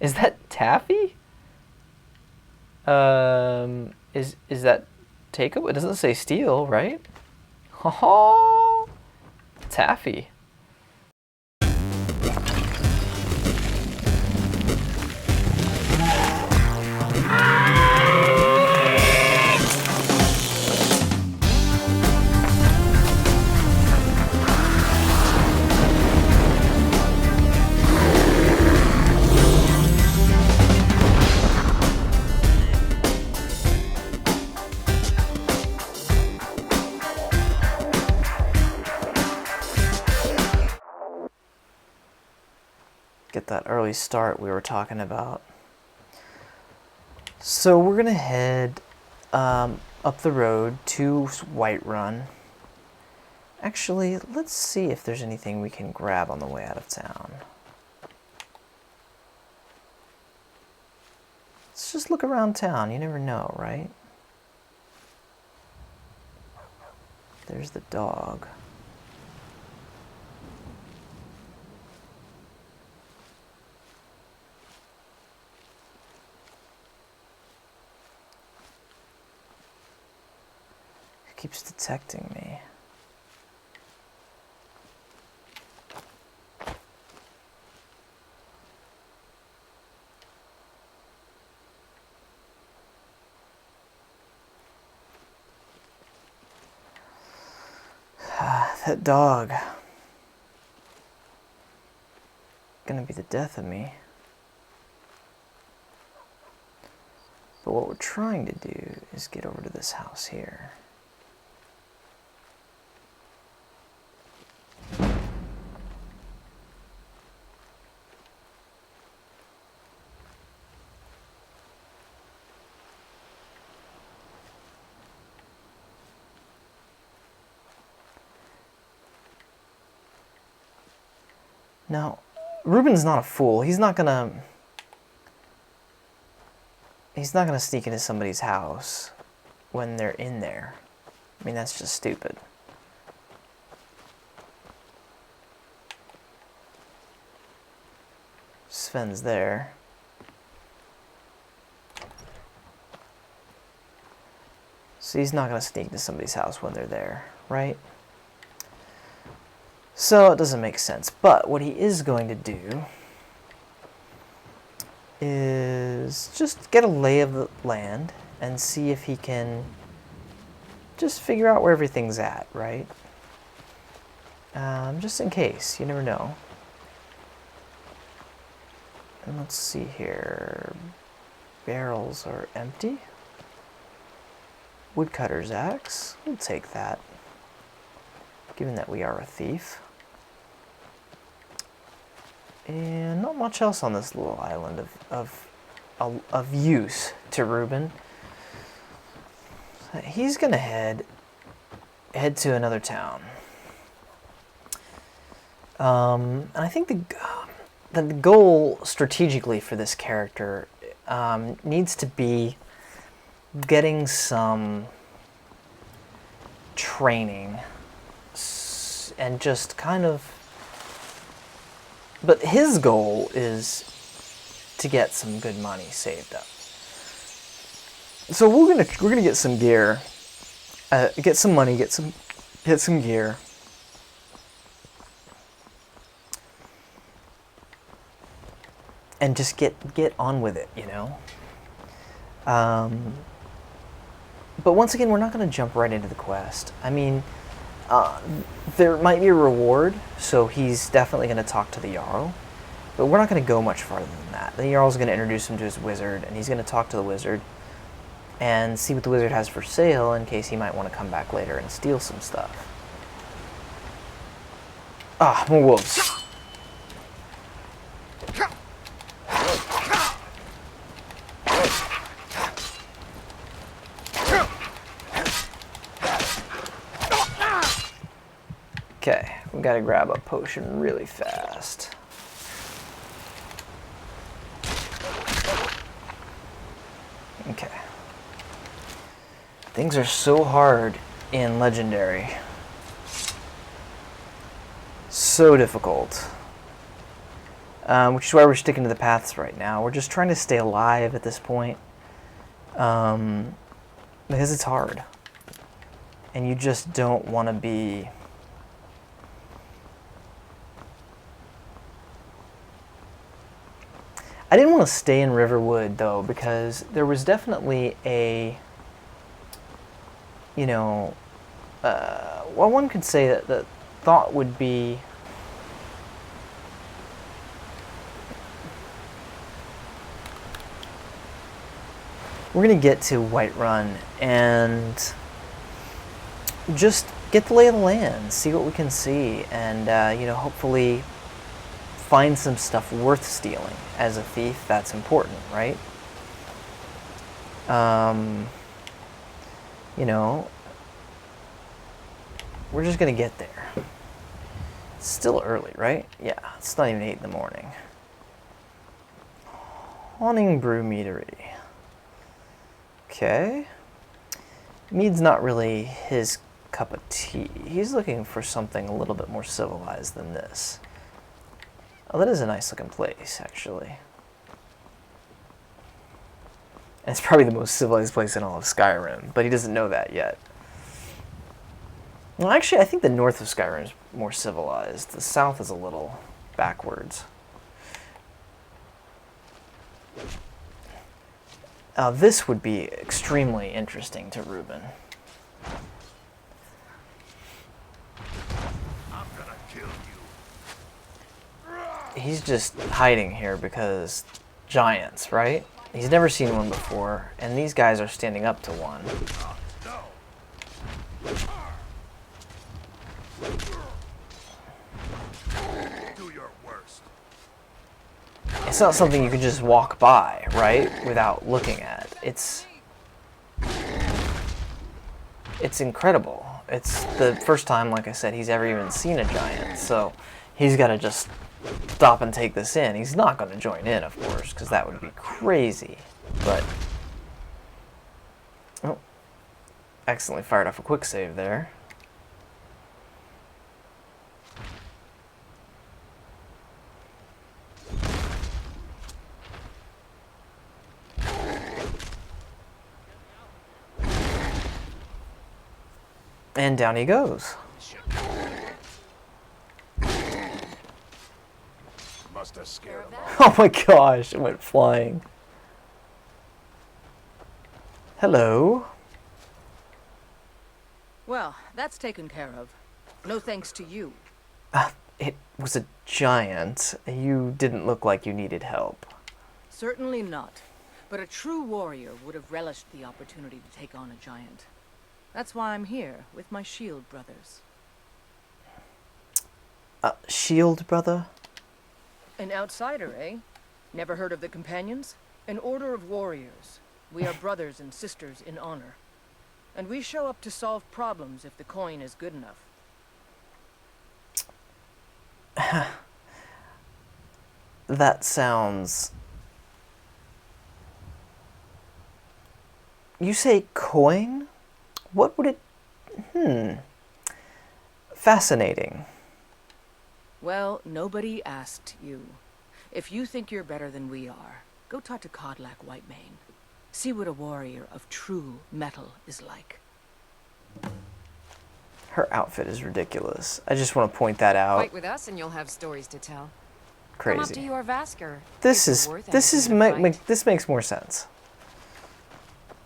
Is that taffy? Is that takeaway? It doesn't say steel, right? Ha ha! Taffy. Get that early start we were talking about. So we're gonna head up the road to Whiterun. Actually, let's see if there's anything we can grab on the way out of town. Let's just look around town. You never know, right? There's the dog. Keeps detecting me. That dog. Gonna be the death of me. But what we're trying to do is get over to this house here. Now, Ruben's not a fool. He's not gonna sneak into somebody's house when they're in there. I mean, that's just stupid. Sven's there. So he's not gonna sneak into somebody's house when they're there, right? So it doesn't make sense. But what he is going to do is just get a lay of the land and see if he can just figure out where everything's at, right? Just in case, you never know. And let's see here. Barrels are empty. Woodcutter's axe. We'll take that, given that we are a thief. And not much else on this little island of use to Ruben. He's gonna head to another town. And I think the goal strategically for this character needs to be getting some training and just kind of. But his goal is to get some good money saved up. So we're gonna get some gear, get some money, get some gear, and just get on with it, you know. But once again, we're not gonna jump right into the quest. I mean. There might be a reward, so he's definitely going to talk to the Jarl, but we're not going to go much farther than that. The Jarl's going to introduce him to his wizard, and he's going to talk to the wizard and see what the wizard has for sale in case he might want to come back later and steal some stuff. Ah, more wolves. Okay, we gotta grab a potion really fast. Okay. Things are so hard in Legendary. So difficult. which is why we're sticking to the paths right now. We're just trying to stay alive at this point, because it's hard, and you just don't want to be. I didn't want to stay in Riverwood though, because there was definitely a, you know, well, one could say that the thought would be. We're going to get to Whiterun and just get the lay of the land, see what we can see, and, you know, hopefully find some stuff worth stealing. As a thief, that's important, right? You know, we're just going to get there. It's still early, right? Yeah, it's not even 8 in the morning. Haunting Brew Meadery. Okay. Mead's not really his cup of tea. He's looking for something a little bit more civilized than this. Oh, that is a nice looking place, actually. And it's probably the most civilized place in all of Skyrim, but he doesn't know that yet. Well, actually, I think the north of Skyrim is more civilized. The south is a little backwards. This would be extremely interesting to Rueben. I'm gonna kill you. He's just hiding here because giants, right? He's never seen one before, and these guys are standing up to one. Do your worst. It's not something you can just walk by, right? Without looking at. It's incredible. It's the first time, like I said, he's ever even seen a giant. So he's got to just stop and take this in. He's not going to join in, of course, because that would be crazy. But, oh, accidentally fired off a quick save there. And down he goes. Must have scared him. Oh my gosh, it went flying. Hello. Well, that's taken care of. No thanks to you. It was a giant. You didn't look like you needed help. Certainly not. But a true warrior would have relished the opportunity to take on a giant. That's why I'm here, with my shield brothers. Shield brother? An outsider, eh? Never heard of the Companions? An order of warriors. We are brothers and sisters in honor. And we show up to solve problems if the coin is good enough. That sounds... You say coin? What would it... Fascinating. Well, nobody asked you. If you think you're better than we are, go talk to Codlac Whitemane. See what a warrior of true metal is like. Her outfit is ridiculous. I just want to point that out. Fight with us and you'll have stories to tell. Crazy. Come up to your Vasker. This makes more sense.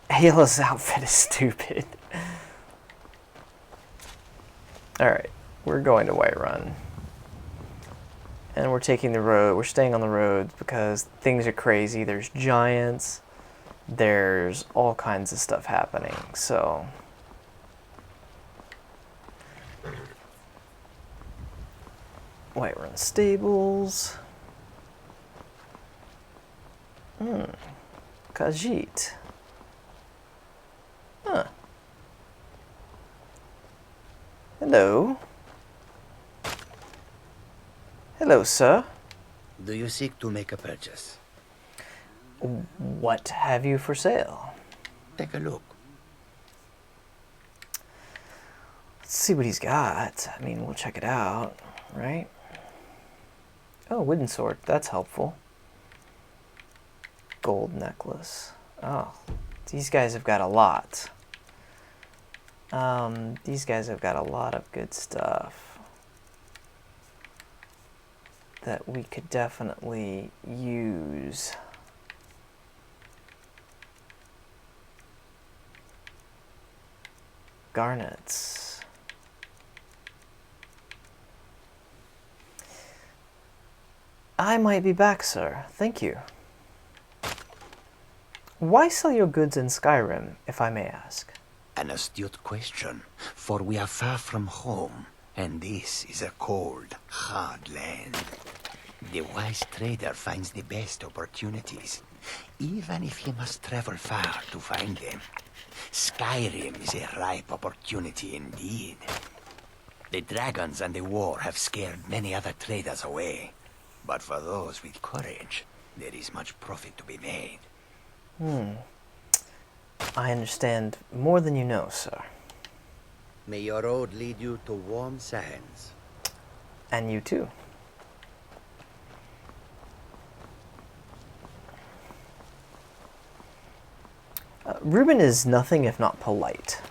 Ayla's outfit is stupid. Alright, we're going to Whiterun. And we're taking the road, we're staying on the roads because things are crazy. There's giants, there's all kinds of stuff happening, so... Whiterun stables. Khajiit. Huh. Hello. Hello, sir. Do you seek to make a purchase? What have you for sale? Take a look. Let's see what he's got. I mean, we'll check it out, right? Oh, wooden sword. That's helpful. Gold necklace. Oh, these guys have got a lot. These guys have got a lot of good stuff that we could definitely use. Garnets. I might be back, sir. Thank you. Why sell your goods in Skyrim, if I may ask? An astute question, for we are far from home, and this is a cold, hard land. The wise trader finds the best opportunities, even if he must travel far to find them. Skyrim is a ripe opportunity indeed. The dragons and the war have scared many other traders away, but for those with courage, there is much profit to be made. I understand more than you know, sir. May your road lead you to warm sands. And you too. Rueben is nothing if not polite.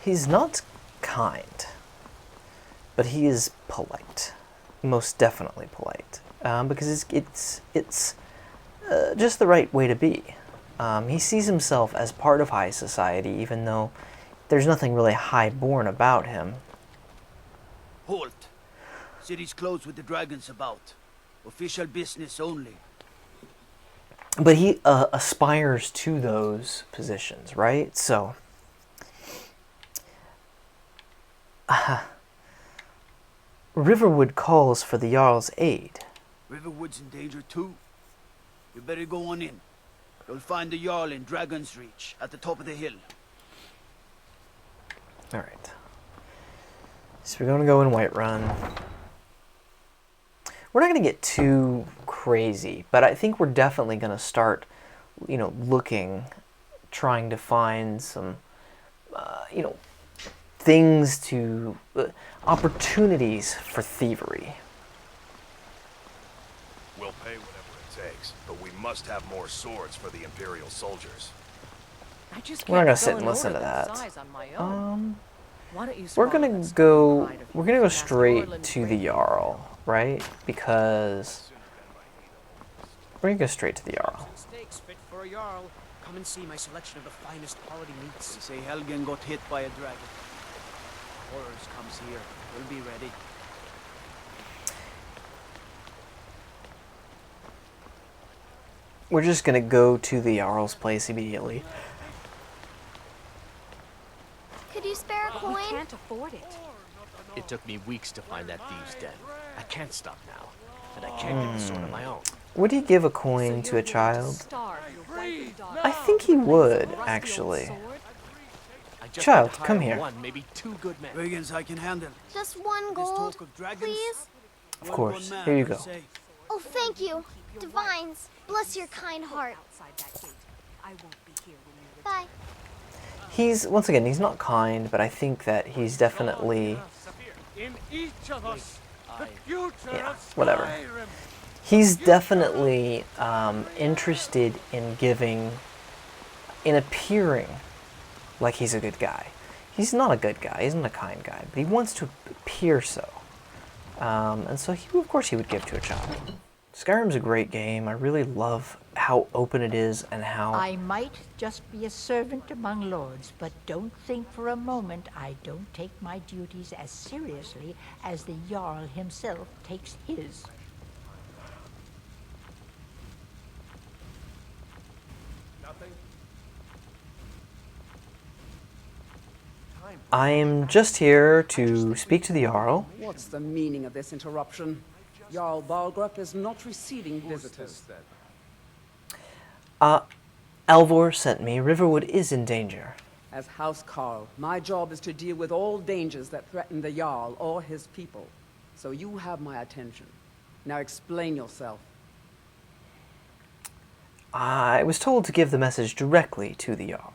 He's not kind, but he is polite. Most definitely polite. Because it's just the right way to be. He sees himself as part of high society, even though there's nothing really high-born about him. Halt! City's closed with the dragons about. Official business only. But he aspires to those positions, right? So, Riverwood calls for the Jarl's aid. Riverwood's in danger too. You better go on in. You'll find the Jarl in Dragon's Reach, at the top of the hill. Alright. So we're going to go in Whiterun. We're not going to get too crazy, but I think we're definitely going to start, looking, trying to find some, things to, opportunities for thievery. We'll pay whatever it takes, but we must have more swords for the Imperial soldiers. I just We're not can't gonna go sit and and listen order to that that. size on my own. Why don't you We're swallow gonna that go. pride of We're yours gonna go and ask the straight Orlands to the Great? Jarl, right? Because we're gonna go straight to the Jarl. Steaks fit for a Jarl. Come and see my selection of the finest quality meats. They say Helgen got hit by a dragon. Horrors comes here. We'll be ready. We're just gonna go to the Jarl's place immediately. Could you spare a coin? We can't afford it. It took me weeks to find that thieves' den. I can't stop now, and I can't get the sword on my own. Would he give a coin to a child? Starve your wife and daughter. I think he would, Rusty old actually. sword? I just Child, need to hire come here. One, maybe two good men. Brigands I can handle. Just one This gold, talk of dragons. please? Of course. One man, Here you I go. say. Oh, thank you. Divines, bless your kind heart. Outside that gate. I won't be here when you Bye. He's, once again, he's not kind, but I think that he's definitely, In each of us, the future yeah, of whatever. Skyrim. He's definitely interested in in appearing like he's a good guy. He's not a good guy, he's not a kind guy, but he wants to appear so. And so, of course, he would give to a child. Skyrim's a great game. I really love how open it is and how... I might just be a servant among lords, but don't think for a moment I don't take my duties as seriously as the Jarl himself takes his. I'm just here to speak to the Jarl. What's the meaning of this interruption? Jarl Balgrup is not receiving visitors. Alvor sent me. Riverwood is in danger. As House Carl, my job is to deal with all dangers that threaten the Jarl or his people. So you have my attention. Now explain yourself. I was told to give the message directly to the Jarl.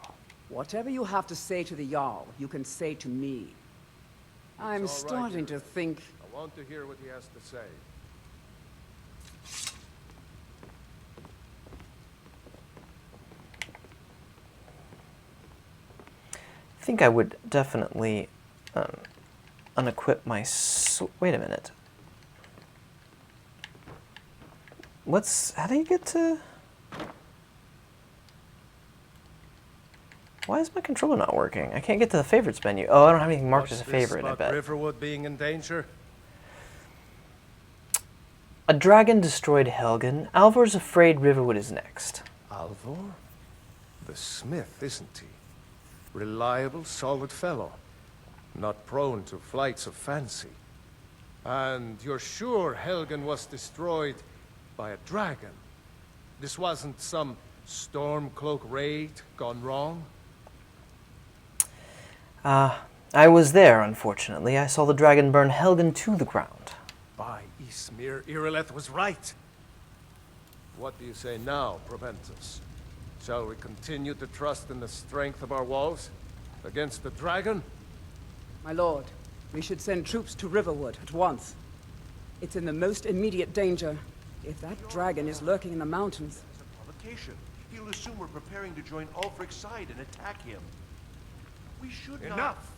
Whatever you have to say to the Jarl, you can say to me. I'm starting to think want to hear what he has to say. I think I would definitely unequip my wait a minute. How do you get to... Why is my controller not working? I can't get to the favorites menu. Oh, I don't have anything marked as a favorite, I bet. Riverwood being in danger? A dragon destroyed Helgen. Alvor's afraid Riverwood is next. Alvor? The smith, isn't he? Reliable, solid fellow. Not prone to flights of fancy. And you're sure Helgen was destroyed by a dragon? This wasn't some Stormcloak raid gone wrong? I was there, unfortunately. I saw the dragon burn Helgen to the ground. By Ysmir, Irileth was right. What do you say now, Proventus? Shall we continue to trust in the strength of our walls against the dragon? My lord, we should send troops to Riverwood at once. It's in the most immediate danger. If that dragon is lurking in the mountains... It's a provocation. He'll assume we're preparing to join Ulfric's side and attack him. We should not... Enough!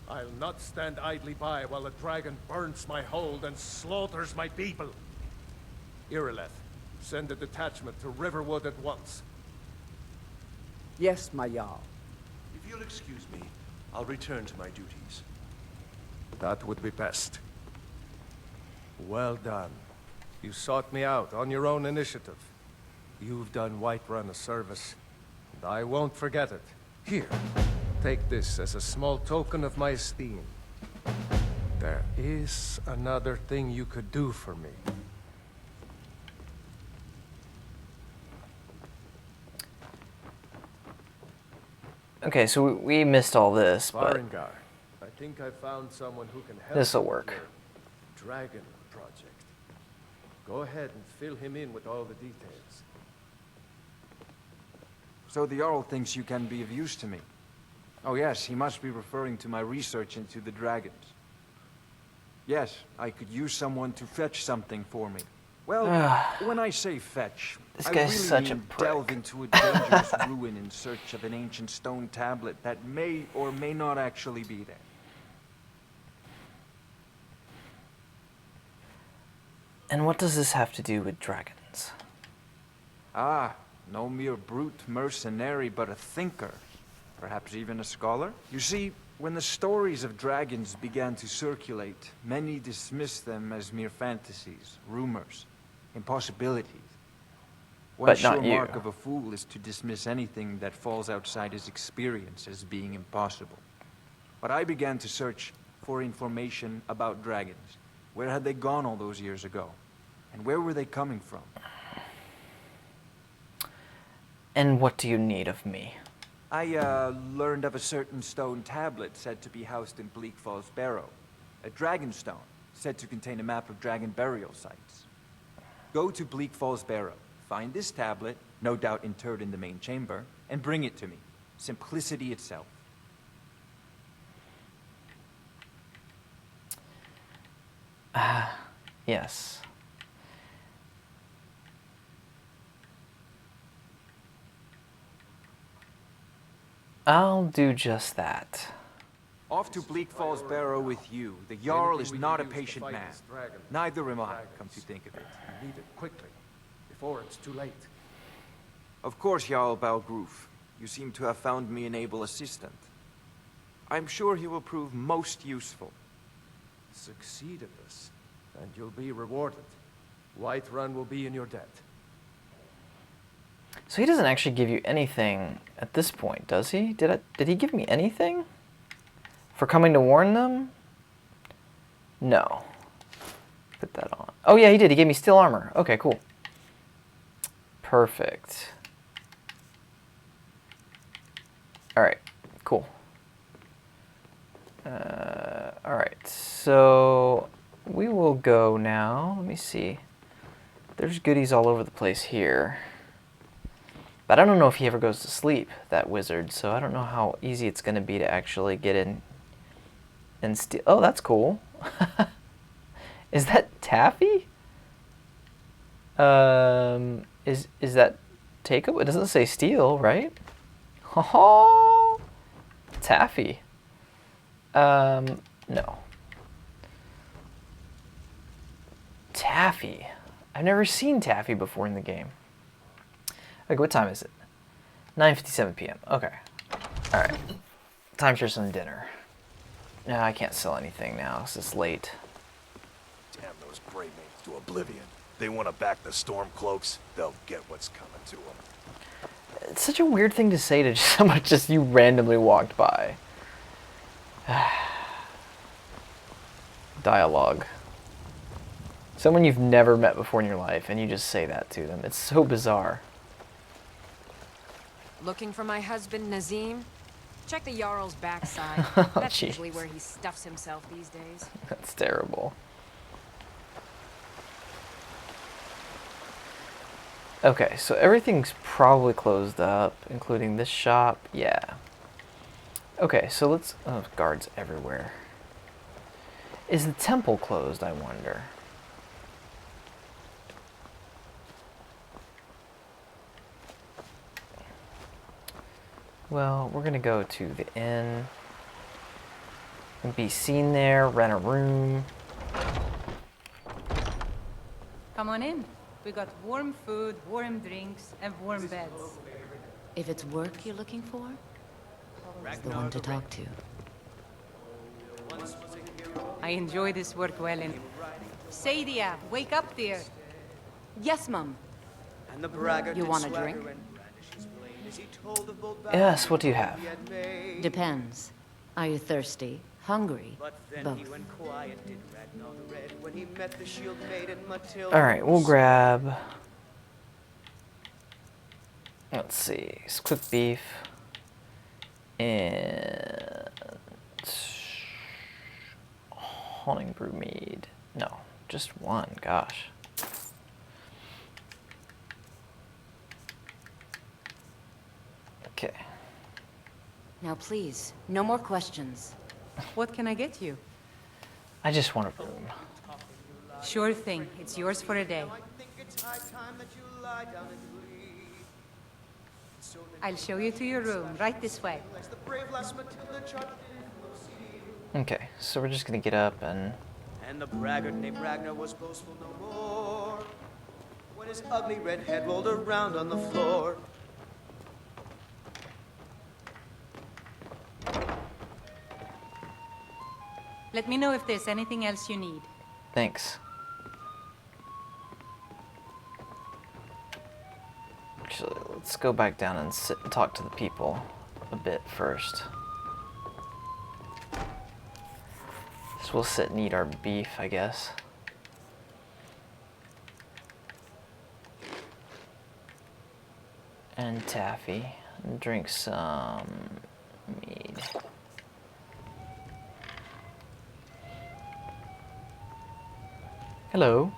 I'll not stand idly by while the dragon burns my hold and slaughters my people. Irileth, send a detachment to Riverwood at once. Yes, my Jarl. If you'll excuse me, I'll return to my duties. That would be best. Well done. You sought me out on your own initiative. You've done Whiterun a service, and I won't forget it. Here, take this as a small token of my esteem. There is another thing you could do for me. Okay, so we missed all this, but Varengar, I think I found someone who can help. This'll you with work. your dragon project. Go ahead and fill him in with all the details. So the Jarl thinks you can be of use to me. Oh yes, he must be referring to my research into the dragons. Yes, I could use someone to fetch something for me. Well, when I say fetch, This I guy's really such a mean prick. delve into a dangerous ruin in search of an ancient stone tablet that may or may not actually be there. And what does this have to do with dragons? Ah, no mere brute mercenary, but a thinker. Perhaps even a scholar? You see, when the stories of dragons began to circulate, many dismissed them as mere fantasies, rumors, impossibilities. One But not sure you. mark of a fool is to dismiss anything that falls outside his experience as being impossible. But I began to search for information about dragons. Where had they gone all those years ago? And where were they coming from? And what do you need of me? I learned of a certain stone tablet said to be housed in Bleak Falls Barrow. A dragon stone, said to contain a map of dragon burial sites. Go to Bleak Falls Barrow, find this tablet, no doubt interred in the main chamber, and bring it to me. Simplicity itself. Yes. I'll do just that. Off to Bleak Falls Barrow with you. The Jarl is not a patient man. Neither am I, come to think of it. You need it quickly, before it's too late. Of course, Jarl Balgroof. You seem to have found me an able assistant. I'm sure he will prove most useful. Succeed at this, and you'll be rewarded. Whiterun will be in your debt. So he doesn't actually give you anything at this point, does he? Did he give me anything? For coming to warn them? No. Put that on. Oh yeah, he did. He gave me steel armor. Okay, cool. Perfect. Alright, cool. Alright, so we will go now. Let me see. There's goodies all over the place here. But I don't know if he ever goes to sleep, that wizard, so I don't know how easy it's going to be to actually get in and steal. Oh, that's cool. Is that taffy? Is that takeaway? It doesn't say steel, right? Oh, taffy. No. Taffy. I've never seen taffy before in the game. Okay, what time is it? 9:57 p.m. Okay. Alright. Time for some dinner. No, I can't sell anything now, because it's late. Damn those brave mates to oblivion. They want to back the Stormcloaks, they'll get what's coming to them. It's such a weird thing to say to someone just you randomly walked by. Dialogue. Someone you've never met before in your life, and you just say that to them. It's so bizarre. Looking for my husband, Nazim? Check the Jarl's backside. Oh, That's jeez. usually where he stuffs himself these days. That's terrible. Okay, so everything's probably closed up, including this shop. Yeah. Okay, so let's... Oh, guards everywhere. Is the temple closed, I wonder? Well, we're gonna go to the inn and be seen there, rent a room. Come on in. We got warm food, warm drinks, and warm beds. If it's work you're looking for, he's the one to talk to. I enjoy this work well in. Sadia, wake up there. Yes, Mum. You want a drink? Yes, what do you have? Depends. Are you thirsty? Hungry? Both. Alright, we'll grab... Let's see, cooked beef and haunting brew mead. No, just one, gosh. Okay. Now please, no more questions. What can I get you? I just want a room. Sure thing. It's yours for a day. I'll show you to your room, right this way. Okay, so we're just gonna get up and... And the braggart named Ragnar was boastful no more when his ugly red head rolled around on the floor. Let me know if there's anything else you need. Thanks. Actually, let's go back down and sit and talk to the people a bit first. So we'll sit and eat our beef, I guess. And taffy. And drink some mead. Hello.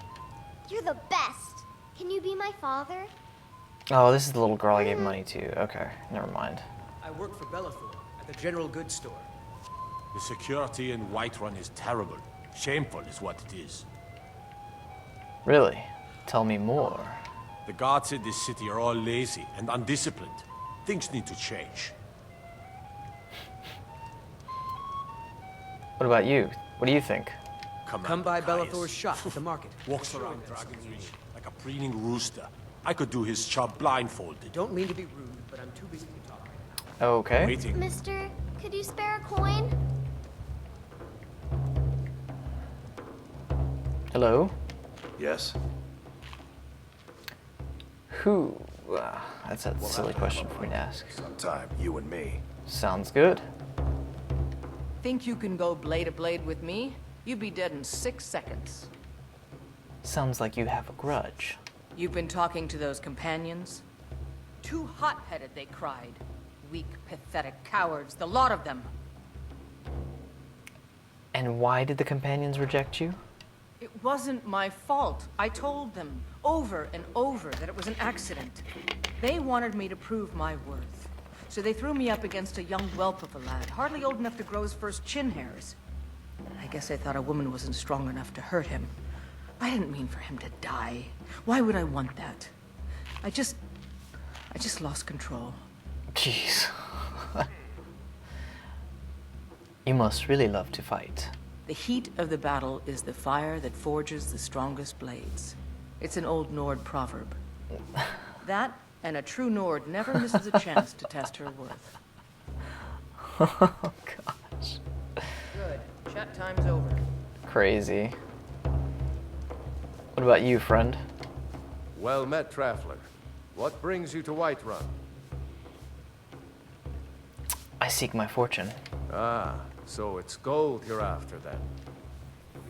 You're the best. Can you be my father? Oh, this is the little girl I gave money to. Okay, never mind. I work for Bellathor at the general goods store. The security in Whiterun is terrible. Shameful is what it is. Really? Tell me more. The guards in this city are all lazy and undisciplined. Things need to change. What about you? What do you think? Come by Bellathor's shop at the market. Walks around Dragon's Reach like a preening rooster. I could do his job blindfolded. Don't mean to be rude, but I'm too busy to talk right now. Okay. Waiting. Mister, could you spare a coin? Hello? Yes? Who? That's a silly question for me to ask. Sometime, you and me. Sounds good. Think you can go blade to blade with me? You'd be dead in 6 seconds. Sounds like you have a grudge. You've been talking to those companions? Too hot-headed, they cried. Weak, pathetic cowards, the lot of them. And why did the companions reject you? It wasn't my fault. I told them over and over that it was an accident. They wanted me to prove my worth. So they threw me up against a young whelp of a lad, hardly old enough to grow his first chin hairs. I guess I thought a woman wasn't strong enough to hurt him. I didn't mean for him to die. Why would I want that? I just lost control. Jeez. You must really love to fight. The heat of the battle is the fire that forges the strongest blades. It's an old Nord proverb. That, and a true Nord never misses a chance to test her worth. Oh, gosh. Good. Chat time's over. Crazy. What about you, friend? Well met, traveler. What brings you to Whiterun? I seek my fortune. Ah, so it's gold you're after then.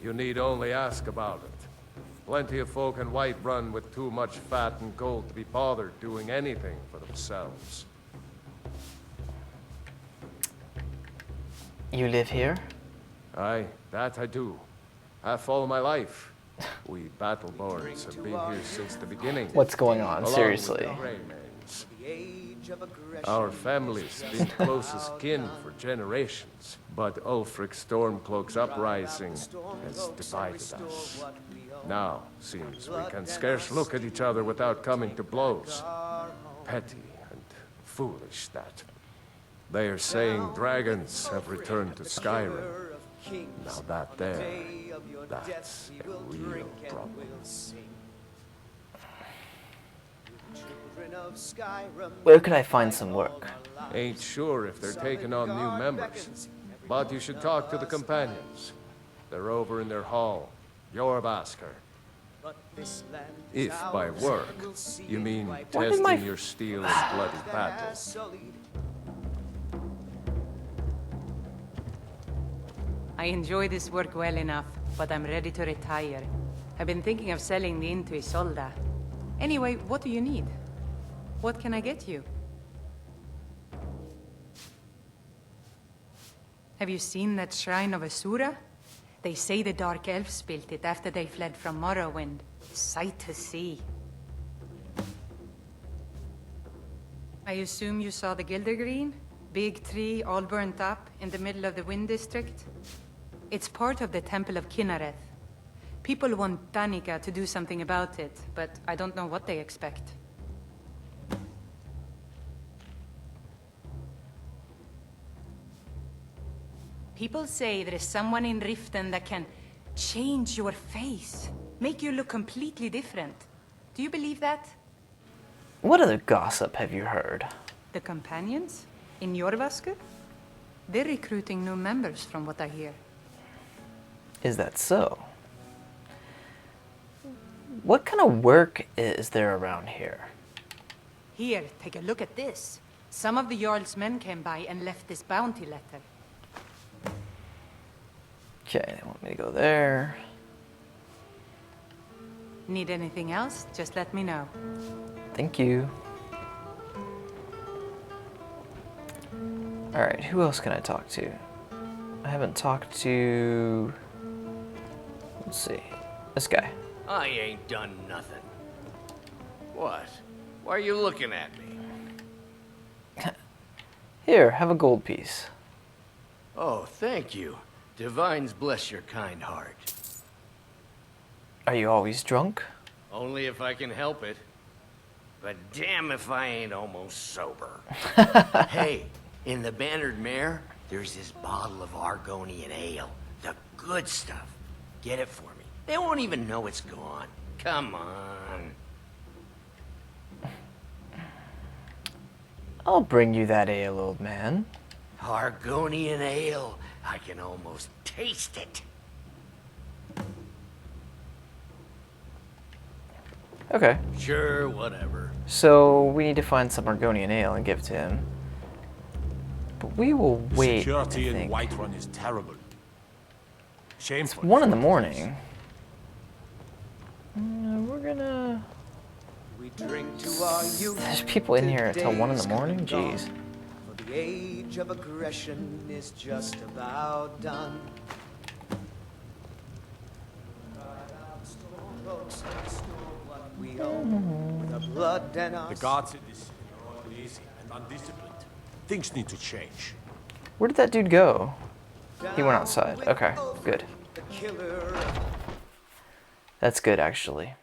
You need only ask about it. Plenty of folk in Whiterun with too much fat and gold to be bothered doing anything for themselves. You live here? Aye, that I do. Half all my life. We battle-borns have been here since the beginning. What's going on? Along Seriously. with the Greymanes. Our family's been closest kin for generations, but Ulfric's Stormcloak's uprising has divided us. Now, seems we can scarce look at each other without coming to blows. Petty and foolish, that. They are saying dragons have returned to Skyrim. Now that's a real problem. Where could I find some work? Ain't sure if they're taking on new members, but you should talk to the companions. They're over in their hall. Jorbasker. If by work, you mean testing your steel in bloody battle. I enjoy this work well enough, but I'm ready to retire. I've been thinking of selling the inn to Isolda. Anyway, what do you need? What can I get you? Have you seen that shrine of Asura? They say the Dark Elves built it after they fled from Morrowind. Sight to see. I assume you saw the Gildergreen? Big tree, all burnt up, in the middle of the Wind District? It's part of the Temple of Kinnareth. People want Danica to do something about it, but I don't know what they expect. People say there is someone in Riften that can change your face, make you look completely different. Do you believe that? What other gossip have you heard? The companions? In Jorvasker? They're recruiting new members from what I hear. Is that so? What kind of work is there around here? Here, take a look at this. Some of the Jarl's men came by and left this bounty letter. Okay, they want me to go there. Need anything else? Just let me know. Thank you. Alright, who else can I talk to? I haven't talked to... Let's see. This guy. I ain't done nothing. What? Why are you looking at me? Here, have a gold piece. Oh, thank you. Divines bless your kind heart. Are you always drunk? Only if I can help it. But damn if I ain't almost sober. Hey, in the Bannered Mare, there's this bottle of Argonian ale. The good stuff. Get it for me. They won't even know it's gone. Come on. I'll bring you that ale, old man. Argonian ale. I can almost taste it. Okay. Sure, whatever. So, we need to find some Argonian ale and give it to him. But we will wait, Security I in think. Whiterun is terrible. Shameful. It's 1 in the morning. We're gonna... We drink to our youth. There's people in here until 1 in the morning? Jeez. For the age of aggression is just about done. The gods in this city are lazy and undisciplined. Things need to change. Where did that dude go? He went outside. Okay, good. That's good, actually.